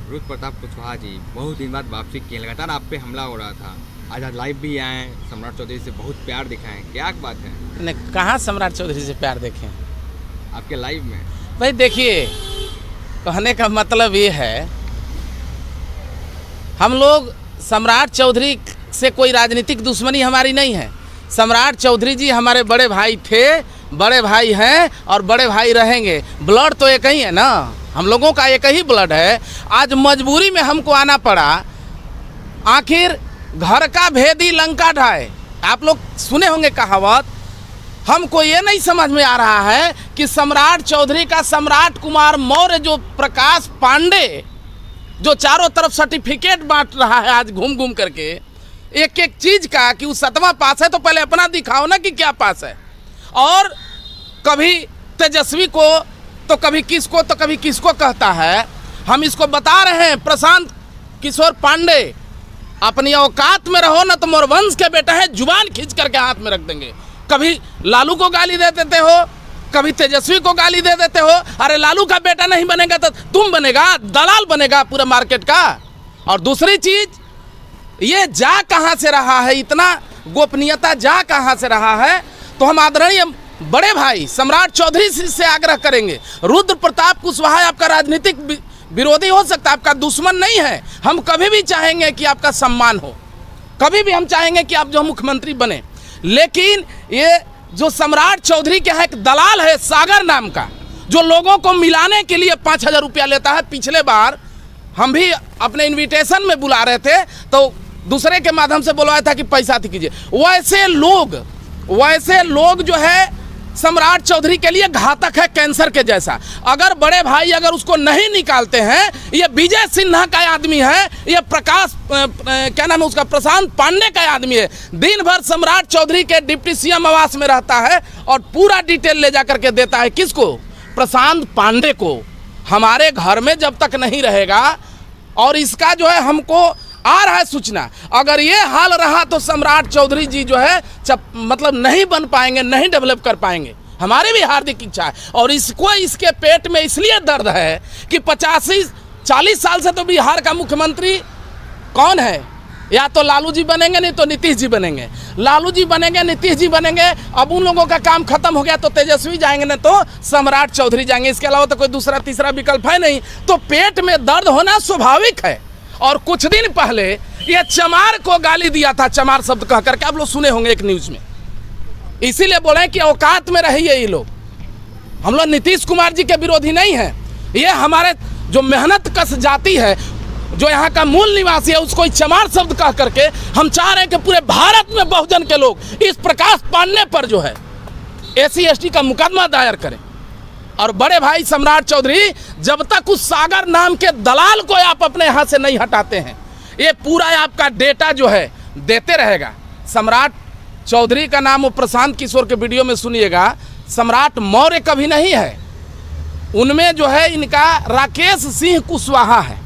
रुद्र प्रताप कुशवाहा जी बहुत दिन बाद वापसी किए, लगातार आप पे हमला हो रहा था। आज लाइव भी आए, सम्राट चौधरी से बहुत प्यार दिखाएं, क्या बात है? ने कहाँ सम्राट चौधरी से प्यार देखें आपके लाइव में? भाई देखिए, कहने का मतलब ये है, हम लोग सम्राट चौधरी से कोई राजनीतिक दुश्मनी हमारी नहीं है। सम्राट चौधरी जी हमारे बड़े भाई थे, बड़े भाई हैं और बड़े भाई रहेंगे। ब्लड तो एक ही है ना, हम लोगों का एक ही ब्लड है। आज मजबूरी में हमको आना पड़ा। आखिर घर का भेदी लंका ढाए, आप लोग सुने होंगे कहावत। हमको ये नहीं समझ में आ रहा है कि सम्राट चौधरी का सम्राट कुमार मौर्य जो प्रकाश पांडे जो चारों तरफ सर्टिफिकेट बांट रहा है आज घूम घूम करके एक एक चीज का, कि वो 7वां पास है तो पहले अपना दिखाओ ना कि क्या पास है। और कभी तेजस्वी को तो कभी किसको तो कभी किसको कहता है। हम इसको बता रहे हैं, प्रशांत किशोर पांडे अपनी औकात में रहो ना तो मोरवंश के बेटा है, जुबान खींच करके हाथ में रख देंगे। कभी लालू को गाली दे देते हो, कभी तेजस्वी को गाली दे देते हो। अरे लालू का बेटा नहीं बनेगा तो तुम बनेगा, दलाल बनेगा पूरा मार्केट का। और दूसरी चीज, ये जा कहाँ से रहा है, इतना गोपनीयता जा कहाँ से रहा है। तो हम आदरणीय बड़े भाई सम्राट चौधरी से आग्रह करेंगे, रुद्र प्रताप कुशवाहा आपका राजनीतिक विरोधी हो सकता है, आपका दुश्मन नहीं है। हम कभी भी चाहेंगे कि आपका सम्मान हो, कभी भी हम चाहेंगे कि आप जो मुख्यमंत्री बने। लेकिन ये जो सम्राट चौधरी के यहाँ एक दलाल है सागर नाम का, जो लोगों को मिलाने के लिए 5,000 रुपया लेता है। पिछले बार हम भी अपने इनविटेशन में बुला रहे थे तो दूसरे के माध्यम से बुलवाया था कि पैसा कीजिए। वैसे लोग जो है सम्राट चौधरी के लिए घातक है, कैंसर के जैसा। अगर बड़े भाई अगर उसको नहीं निकालते हैं, ये विजय सिन्हा का आदमी है, ये प्रकाश क्या नाम है उसका, प्रशांत पांडे का आदमी है। दिन भर सम्राट चौधरी के डिप्टी सीएम आवास में रहता है और पूरा डिटेल ले जा करके देता है किसको, प्रशांत पांडे को। हमारे घर में जब तक नहीं रहेगा, और इसका जो है हमको आ रहा है सूचना, अगर ये हाल रहा तो सम्राट चौधरी जी जो है मतलब नहीं बन पाएंगे, नहीं डेवलप कर पाएंगे। हमारी भी हार्दिक इच्छा है। और इसको इसके पेट में इसलिए दर्द है कि 40 साल से तो बिहार का मुख्यमंत्री कौन है, या तो लालू जी बनेंगे नहीं तो नीतीश जी बनेंगे, लालू जी बनेंगे नीतीश जी बनेंगे। अब उन लोगों का काम खत्म हो गया तो तेजस्वी जाएंगे नहीं तो सम्राट चौधरी जाएंगे, इसके अलावा तो कोई दूसरा तीसरा विकल्प है नहीं। तो पेट में दर्द होना स्वाभाविक है। और कुछ दिन पहले ये चमार को गाली दिया था, चमार शब्द कह करके, आप लोग सुने होंगे एक न्यूज में। इसीलिए बोले कि औकात में रहिए ये लोग। हम लोग नीतीश कुमार जी के विरोधी नहीं है, ये हमारे जो मेहनत कश जाति है, जो यहाँ का मूल निवासी है, उसको चमार शब्द कह करके हम चाह रहे हैं कि पूरे भारत में बहुजन के लोग इस प्रकाश पांडे पर जो है SC ST का मुकदमा दायर करें। और बड़े भाई सम्राट चौधरी, जब तक उस सागर नाम के दलाल को आप अपने यहाँ से नहीं हटाते हैं, ये पूरा आपका डेटा जो है देते रहेगा। सम्राट चौधरी का नाम वो प्रशांत किशोर के वीडियो में सुनिएगा, सम्राट मौर्य कभी नहीं है। उनमें जो है इनका राकेश सिंह कुशवाहा है,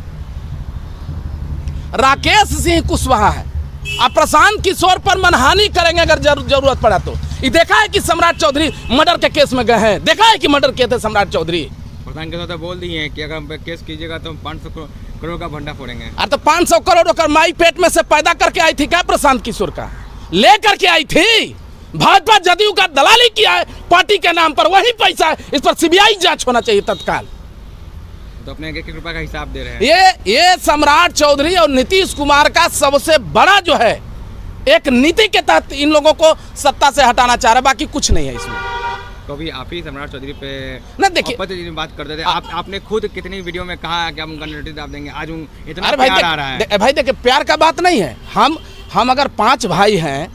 राकेश सिंह कुशवाहा है। आप प्रशांत किशोर पर मनहानि करेंगे अगर जरूरत पड़ा तो। ये देखा है कि सम्राट चौधरी मर्डर के केस में गए हैं, देखा है कि मर्डर किए थे सम्राट चौधरी। प्रधान के साथ बोल दिए हैं कि अगर केस कीजिएगा तो 500 करोड़ का भंडा फोड़ेंगे। अरे तो 500 करोड़ होकर माई पेट में से पैदा करके आई थी क्या प्रशांत किशोर का, ले करके आई थी। भाजपा जदयू का दलाली किया है पार्टी के नाम पर, वही पैसा है। इस पर CBI जांच होना चाहिए तत्काल। तो अपने 1-1 रुपए का हिसाब दे रहे हैं। ये सम्राट चौधरी और नीतीश कुमार का सबसे बड़ा जो है एक नीति के तहत इन लोगों को सत्ता से हटाना चाह रहा है, बाकी कुछ नहीं है इसमें। कभी आप ही सम्राट चौधरी पे ना देखिए बात करते थे, आपने खुद कितनी वीडियो में कहा कि हम उनका नोटिस आप देंगे, आज इतना अरे प्यार आ रहा है। भाई देखिए, प्यार का बात नहीं है। हम अगर 5 भाई हैं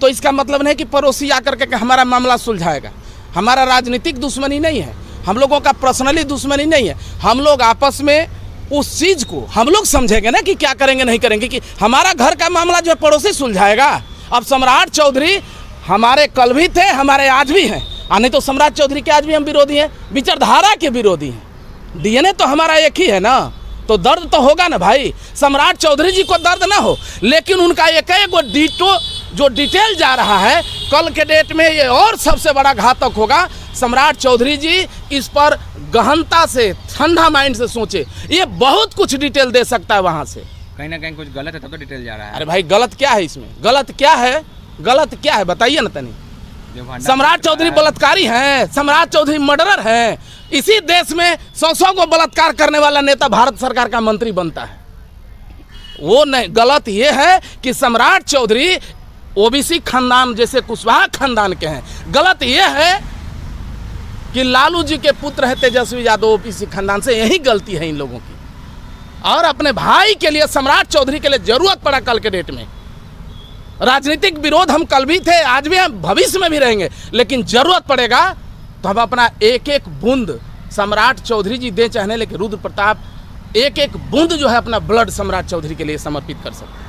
तो इसका मतलब नहीं कि पड़ोसी आकर के हमारा मामला सुलझाएगा। हमारा राजनीतिक दुश्मनी नहीं है, हम लोगों का पर्सनली दुश्मनी नहीं है। हम लोग आपस में उस चीज़ को हम लोग समझेंगे ना कि क्या करेंगे नहीं करेंगे, कि हमारा घर का मामला जो है पड़ोसी सुलझाएगा। अब सम्राट चौधरी हमारे कल भी थे, हमारे आज भी हैं, नहीं तो सम्राट चौधरी के आज भी हम विरोधी हैं, विचारधारा के विरोधी हैं। DNA तो हमारा एक ही है ना, तो दर्द तो होगा ना भाई। सम्राट चौधरी जी को दर्द ना हो, लेकिन उनका एक जो डिटेल जा रहा है कल के डेट में ये और सबसे बड़ा घातक होगा। सम्राट चौधरी जी इस पर गहनता से, ठंडा माइंड से सोचे, ये बहुत कुछ डिटेल दे सकता है वहाँ से। कहीं ना कहीं कुछ गलत है तब तो डिटेल जा रहा है। अरे भाई गलत क्या है इसमें? गलत क्या है? गलत क्या है बताइए ना तनी। जो भंडार सम्राट चौधरी बलात्कारी हैं, सम्राट चौधरी मर्डरर हैं। इसी देश में 100 को बलात्कार करने वाला नेता भारत सरकार का मंत्री बनता है। वो नहीं, गलत ये है कि सम्राट चौधरी ओबीसी खानदान जैसे कुशवाहा खानदान के हैं। गलत ये है कि लालू जी के पुत्र है तेजस्वी यादव ओबीसी खानदान से, यही गलती है इन लोगों की। और अपने भाई के लिए, सम्राट चौधरी के लिए जरूरत पड़ा कल के डेट में। राजनीतिक विरोध हम कल भी थे, आज भी हम भविष्य में भी रहेंगे, लेकिन जरूरत पड़ेगा तो हम अपना एक एक बूंद सम्राट चौधरी जी दे चाहने, लेकिन रुद्र प्रताप एक एक बूंद जो है अपना ब्लड सम्राट चौधरी के लिए समर्पित कर सकते हैं।